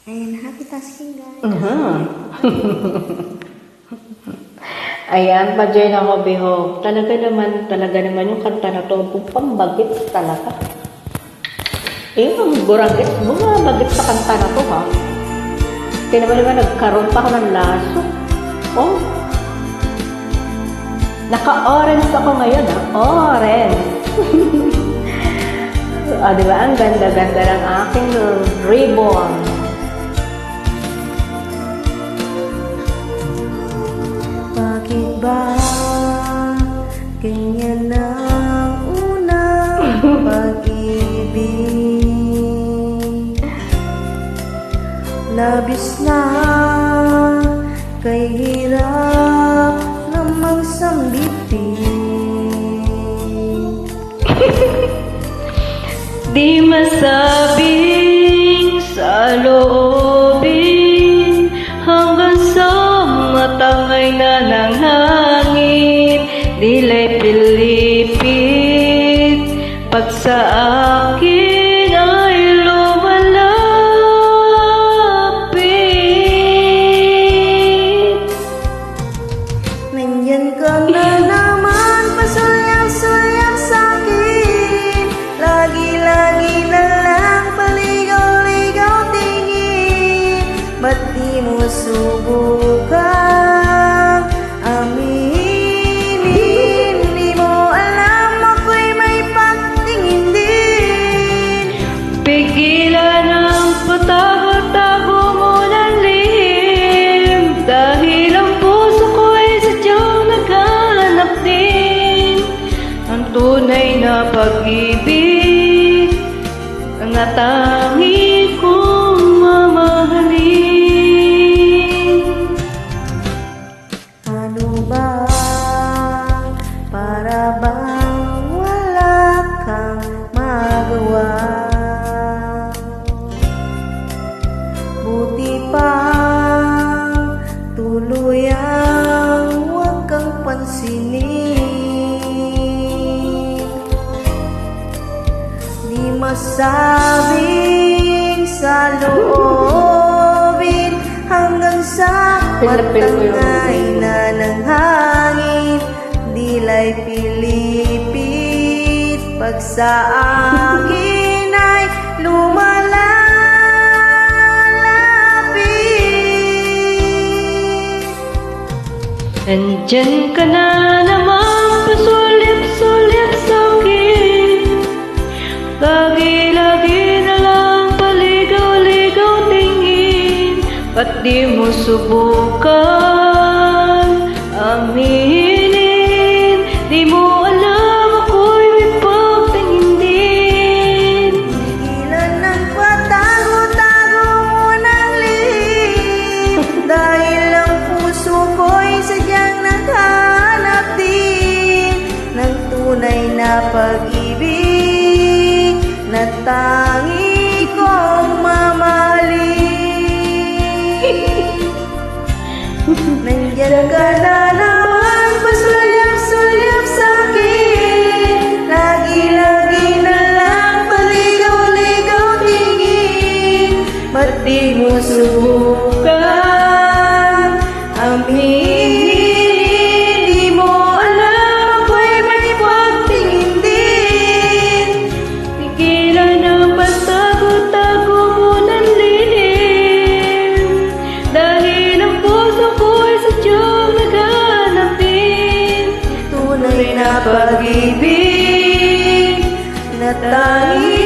And happy tasking, guys. Ayan, pa-join ako, Bihog. Talaga naman yung kanta na to, pambagit talaga. Ang buragit, bumabagit sa kanta na to, ha? Kaya naman nagkaroon pa ako ng laso. Oh, naka-orange ako ngayon, ha? Orange. Diba? Ang ganda-ganda ng aking ribbon. Bakit ba ganyan ang unang pag-ibig? Labis na kay hirap namang sambitin. Di masabing sa loobin hanggang sa matangay na ng hangin, dila'y pilipit pag sa akin ay lumalapit. Nandyan ka na naman, pasulyak-sulyak sa'kin. Lagi-lagi na lang paligaw-ligaw tingin. Ba't di mo subukang aminin? Di mo alam ako'y may pagtingin din. Pigilan ang patago-tago mo ng lihim, dahil ang puso ko'y sadyang naghahanap din ng tunay na pag-ibig, ang natangi kong mamahalin. Ano ba? Para bang wala kang magawa? Buti pa tuluyang huwag kang pansinin. Di masabing sa loobin hanggang sa matangay na ng hangin, dila'y pilipit pag sa akin ay lumalapit. Nandyan ka na naman, pasulyap-sulyap sa'kin. Lagi-lagi na lang paligaw-ligaw tingin. Ba't di mo subukan aminin? Di mo alam ako'y may pagtingin din. Tigilan ng patago-tago mo ng lihim, dahil ang puso ko'y sadyang naghanap din ng tunay na pag-ibig na tangi kong mamahalin. Nandyan ka na naman, pasulyap-sulyap sa'kin. Lagi-lagi na lang paligaw-ligaw tingin. Ba't di mo subukan aminin? Di mo alam ako'y may pagtingin din. Tigilan ang pagtago-tago mo ng lihim, dahil ang puso ko'y sadyang naghanap din Tunay na pag-ibig na tangi